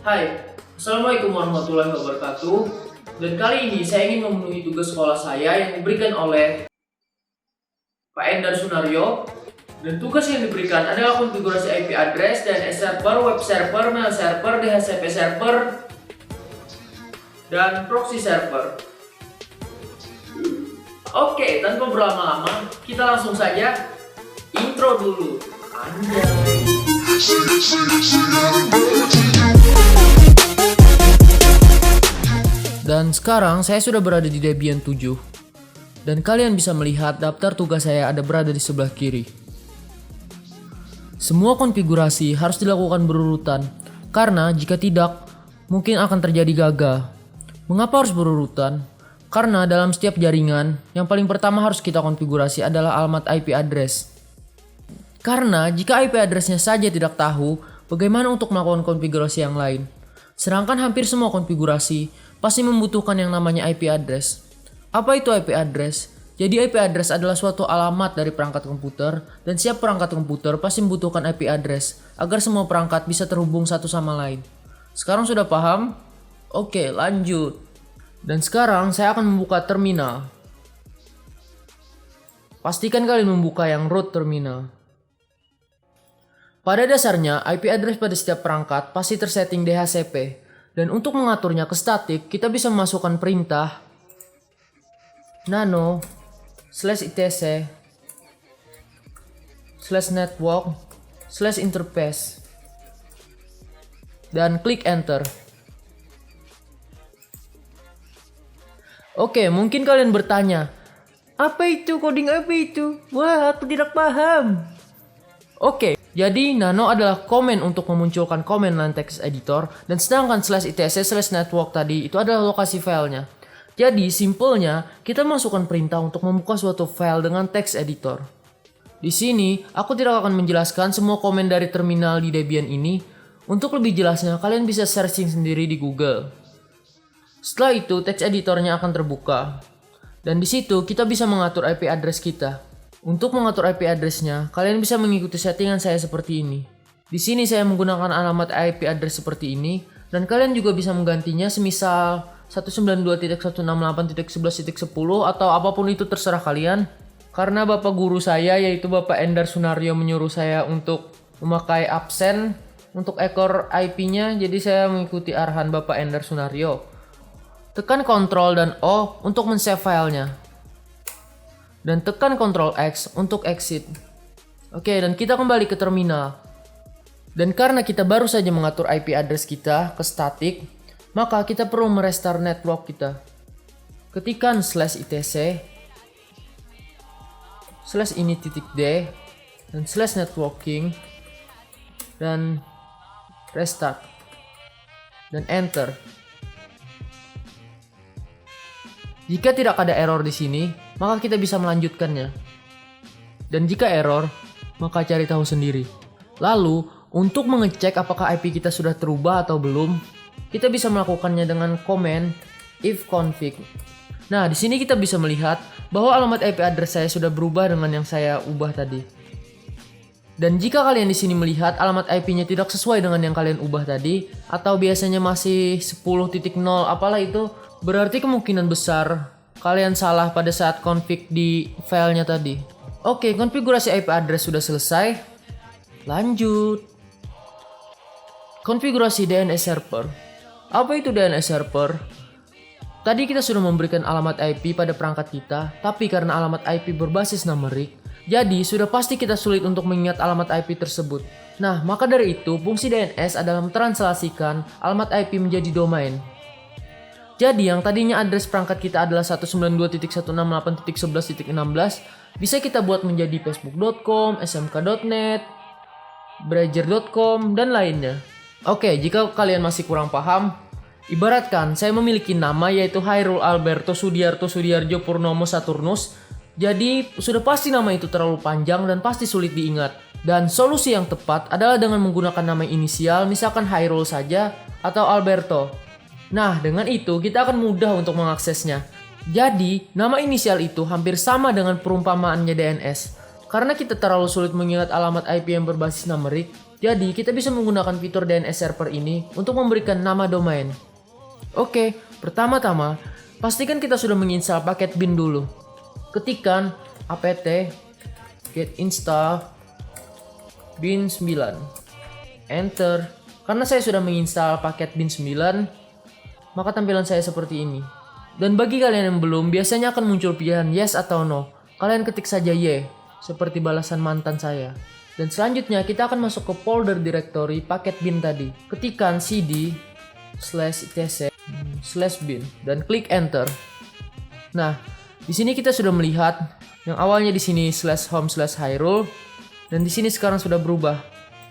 Hai, Assalamualaikum warahmatullahi wabarakatuh. Dan kali ini saya ingin memenuhi tugas sekolah saya yang diberikan oleh Pak Endar Sunario. Dan tugas yang diberikan adalah konfigurasi IP address, DNS server, web server, mail server, DHCP server, dan proxy server. Oke, tanpa berlama-lama, kita langsung saja intro dulu. Anjay. Dan sekarang saya sudah berada di Debian 7. Dan kalian bisa melihat daftar tugas saya ada berada di sebelah kiri. Semua konfigurasi harus dilakukan berurutan, karena jika tidak, mungkin akan terjadi gagal. Mengapa harus berurutan? Karena dalam setiap jaringan, yang paling pertama harus kita konfigurasi adalah alamat IP address. Karena jika IP addressnya saja tidak tahu, bagaimana untuk melakukan konfigurasi yang lain? Sedangkan hampir semua konfigurasi pasti membutuhkan yang namanya IP address. Apa itu IP address? Jadi IP address adalah suatu alamat dari perangkat komputer, dan setiap perangkat komputer pasti membutuhkan IP address agar semua perangkat bisa terhubung satu sama lain. Sekarang sudah paham? Oke, lanjut. Dan sekarang saya akan membuka terminal. Pastikan kalian membuka yang root terminal. Pada dasarnya, IP address pada setiap perangkat pasti tersetting DHCP. Dan untuk mengaturnya ke static, kita bisa memasukkan perintah nano /etc /network /interface dan klik enter. Oke, mungkin kalian bertanya, apa itu coding apa itu? Wah, aku tidak paham. Oke, jadi nano adalah komen untuk memunculkan command line text editor, dan sedangkan /etc/network tadi itu adalah lokasi filenya. Jadi simpelnya kita masukkan perintah untuk membuka suatu file dengan text editor. Di sini aku tidak akan menjelaskan semua komen dari terminal di Debian ini. Untuk lebih jelasnya kalian bisa searching sendiri di Google. Setelah itu text editornya akan terbuka. Dan di situ kita bisa mengatur IP address kita. Untuk mengatur IP addressnya, kalian bisa mengikuti settingan saya seperti ini. Di sini saya menggunakan alamat IP address seperti ini, dan kalian juga bisa menggantinya semisal 192.168.11.10 atau apapun itu terserah kalian. Karena bapak guru saya yaitu Bapak Endar Sunario menyuruh saya untuk memakai absen untuk ekor IP-nya, jadi saya mengikuti arahan Bapak Endar Sunario. Tekan Ctrl dan O untuk men-save filenya. Dan tekan Ctrl X untuk exit. Oke, dan kita kembali ke terminal. Dan karena kita baru saja mengatur IP address kita ke static, maka kita perlu merestart network kita. Ketikkan /etc /ini.d dan /networking dan restart dan enter. Jika tidak ada error di sini, maka kita bisa melanjutkannya. Dan jika error, maka cari tahu sendiri. Lalu, untuk mengecek apakah IP kita sudah terubah atau belum, kita bisa melakukannya dengan command ifconfig. Nah, di sini kita bisa melihat bahwa alamat IP address saya sudah berubah dengan yang saya ubah tadi. Dan jika kalian di sini melihat alamat IP-nya tidak sesuai dengan yang kalian ubah tadi, atau biasanya masih 10.0 apalah itu, berarti kemungkinan besar kalian salah pada saat config di filenya tadi. Oke, konfigurasi IP address sudah selesai. Lanjut. Konfigurasi DNS server. Apa itu DNS server? Tadi kita sudah memberikan alamat IP pada perangkat kita, tapi karena alamat IP berbasis numerik, jadi sudah pasti kita sulit untuk mengingat alamat IP tersebut. Nah, maka dari itu fungsi DNS adalah mentranslasikan alamat IP menjadi domain. Jadi yang tadinya address perangkat kita adalah 192.168.11.16 bisa kita buat menjadi facebook.com, smk.net, browser.com, dan lainnya. Oke, jika kalian masih kurang paham, ibaratkan saya memiliki nama yaitu Hairul Alberto Sudiarto Sudiarjo Purnomo Saturnus. Jadi sudah pasti nama itu terlalu panjang dan pasti sulit diingat. Dan solusi yang tepat adalah dengan menggunakan nama inisial, misalkan Hairul saja atau Alberto. Nah, dengan itu kita akan mudah untuk mengaksesnya. Jadi, nama inisial itu hampir sama dengan perumpamaannya DNS. Karena kita terlalu sulit mengingat alamat IP yang berbasis numerik, Jadi kita bisa menggunakan fitur DNS server ini untuk memberikan nama domain. Oke, pertama-tama pastikan kita sudah menginstal paket bin dulu. Ketikkan apt get install bin 9. Enter. Karena saya sudah menginstal paket bin 9, maka tampilan saya seperti ini. Dan bagi kalian yang belum, biasanya akan muncul pilihan yes atau no. Kalian ketik saja Y, seperti balasan mantan saya. Dan selanjutnya kita akan masuk ke folder directory paket bin tadi. Ketikkan cd/etc/bin dan klik enter. Nah, di sini kita sudah melihat yang awalnya di sini /home/Hyrule dan di sini sekarang sudah berubah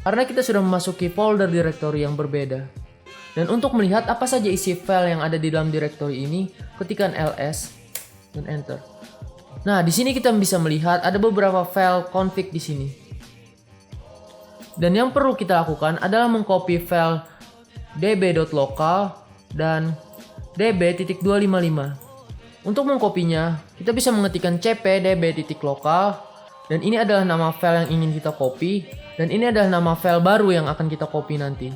karena kita sudah memasuki folder directory yang berbeda. Dan untuk melihat apa saja isi file yang ada di dalam directory ini, ketikkan ls dan enter. Nah, di sini kita bisa melihat ada beberapa file config di sini. Dan yang perlu kita lakukan adalah mengcopy file db.local dan db.255. Untuk mengkopinya, kita bisa mengetikkan cp db.local dan ini adalah nama file yang ingin kita copy dan ini adalah nama file baru yang akan kita copy nanti.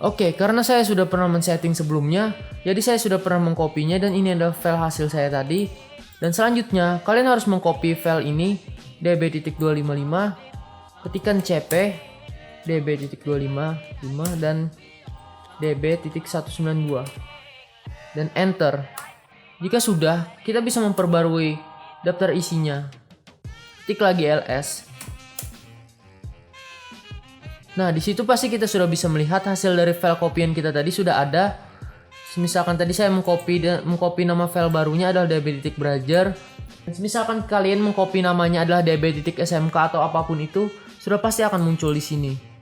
Oke, karena saya sudah pernah men-setting sebelumnya, jadi saya sudah pernah mengkopinya dan ini adalah file hasil saya tadi. Dan selanjutnya, kalian harus mengcopy file ini db.255, ketikkan cp db.255 dan db.192 dan enter. Jika sudah, kita bisa memperbarui daftar isinya. Ketik lagi ls. Nah, di situ pasti kita sudah bisa melihat hasil dari file copyan kita tadi sudah ada. Misalkan tadi saya mengcopy nama file barunya adalah db.browser. Misalkan kalian mengcopy namanya adalah db.smk atau apapun itu, sudah pasti akan muncul di sini.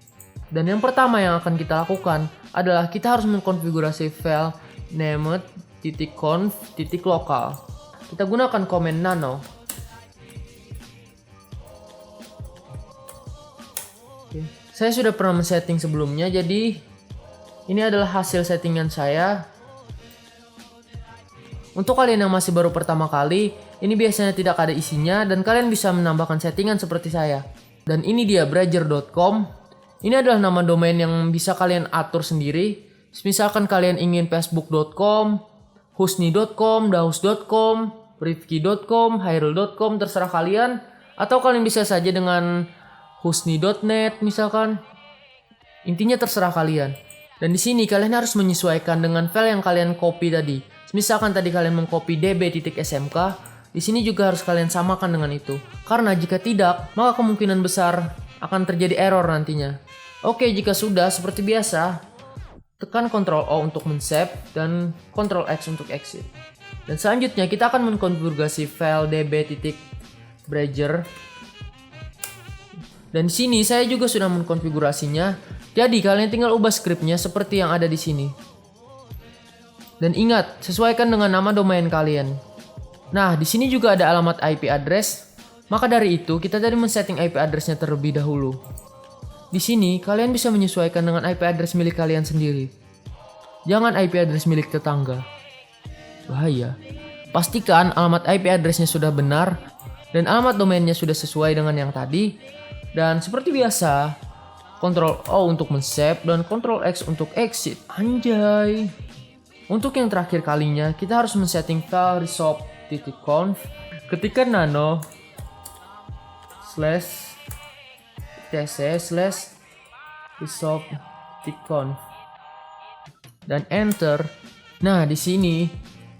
Dan yang pertama yang akan kita lakukan adalah kita harus mengkonfigurasi file named.conf.local. Kita gunakan komen nano. Oke. Saya sudah pernah men-setting sebelumnya, jadi ini adalah hasil settingan saya. Untuk kalian yang masih baru pertama kali, ini biasanya tidak ada isinya dan kalian bisa menambahkan settingan seperti saya. Dan ini dia browser.com. Ini adalah nama domain yang bisa kalian atur sendiri. Misalkan kalian ingin facebook.com, husni.com, daus.com, rifki.com, hyrule.com, terserah kalian. Atau kalian bisa saja dengan husni.net misalkan. Intinya terserah kalian. Dan di sini kalian harus menyesuaikan dengan file yang kalian copy tadi. Misalkan tadi kalian mengcopy db.smk, di sini juga harus kalian samakan dengan itu. Karena jika tidak, maka kemungkinan besar akan terjadi error nantinya. Oke, jika sudah seperti biasa, tekan Ctrl O untuk men-save dan Ctrl X untuk exit. Dan selanjutnya kita akan mengkonfigurasi file db.browser. Dan di sini saya juga sudah mengkonfigurasinya. Jadi kalian tinggal ubah skripnya seperti yang ada di sini. Dan ingat, sesuaikan dengan nama domain kalian. Nah, di sini juga ada alamat IP address. Maka dari itu, kita tadi men-setting IP addressnya terlebih dahulu. Di sini, kalian bisa menyesuaikan dengan IP address milik kalian sendiri. Jangan IP address milik tetangga. Bahaya. Pastikan alamat IP addressnya sudah benar dan alamat domainnya sudah sesuai dengan yang tadi. Dan seperti biasa, Ctrl O untuk men-save dan Ctrl X untuk exit. Anjay. Untuk yang terakhir kalinya, kita harus men-setting file resolve.conf. Ketikkan nano /tc/resolve.conf dan enter. Nah, di sini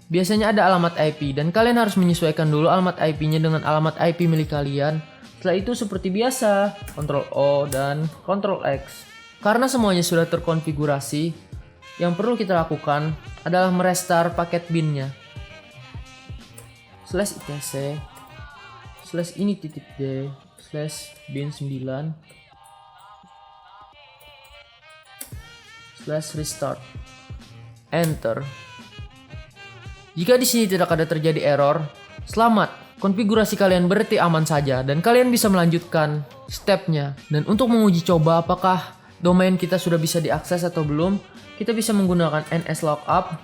biasanya ada alamat IP dan kalian harus menyesuaikan dulu alamat IP-nya dengan alamat IP milik kalian. Setelah itu seperti biasa, Ctrl O dan Ctrl X. Karena semuanya sudah terkonfigurasi, yang perlu kita lakukan adalah merestart paket bin-nya. /etc/ini.d/bin9/restart. Enter. Jika di sini tidak ada terjadi error, selamat. Konfigurasi kalian berarti aman saja dan kalian bisa melanjutkan stepnya. Dan untuk menguji coba apakah domain kita sudah bisa diakses atau belum, kita bisa menggunakan nslookup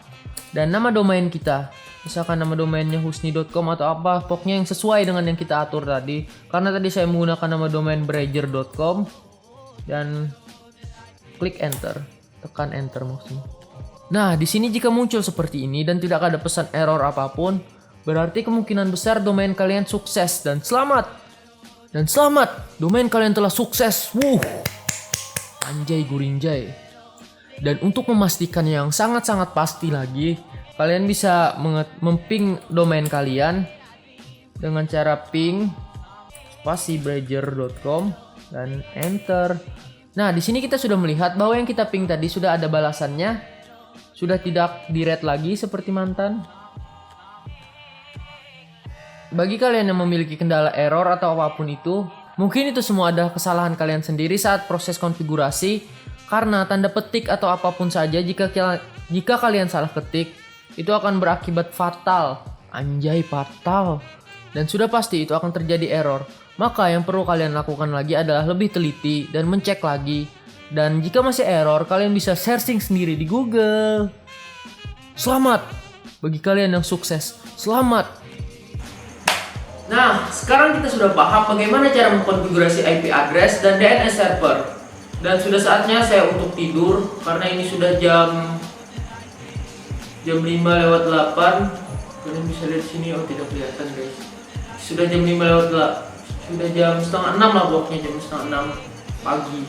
dan nama domain kita. Misalkan nama domainnya husni.com atau apa, pokoknya yang sesuai dengan yang kita atur tadi. Karena tadi saya menggunakan nama domain browser.com dan klik enter, tekan enter maksudnya. Nah, di sini jika muncul seperti ini dan tidak ada pesan error apapun, berarti kemungkinan besar domain kalian sukses dan selamat. Dan selamat, domain kalian telah sukses. Anjay gurinjay. Dan untuk memastikan yang sangat-sangat pasti lagi, kalian bisa memping domain kalian dengan cara ping spasibrowser.com dan enter. Nah, di sini kita sudah melihat bahwa yang kita ping tadi sudah ada balasannya, sudah tidak di-read lagi seperti mantan. Bagi kalian yang memiliki kendala error atau apapun itu, mungkin itu semua adalah kesalahan kalian sendiri saat proses konfigurasi, karena tanda petik atau apapun saja jika kalian salah ketik, itu akan berakibat fatal. Anjay, fatal. Dan sudah pasti itu akan terjadi error. Maka yang perlu kalian lakukan lagi adalah lebih teliti dan mencek lagi. Dan jika masih error, kalian bisa searching sendiri di Google. Selamat bagi kalian yang sukses. Selamat. Nah, sekarang kita sudah paham bagaimana cara mengkonfigurasi IP address dan DNS server. Dan sudah saatnya saya untuk tidur karena ini sudah jam 5:08. Kalian bisa lihat sini, oh tidak kelihatan guys. Sudah jam 5:08. Sudah jam 5:30 lah pokoknya, jam 5:30 pagi.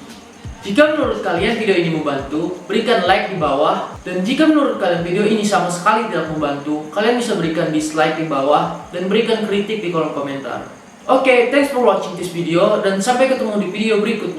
Jika menurut kalian video ini membantu, berikan like di bawah. Dan jika menurut kalian video ini sama sekali tidak membantu, kalian bisa berikan dislike di bawah dan berikan kritik di kolom komentar. Oke, thanks for watching this video dan sampai ketemu di video berikutnya.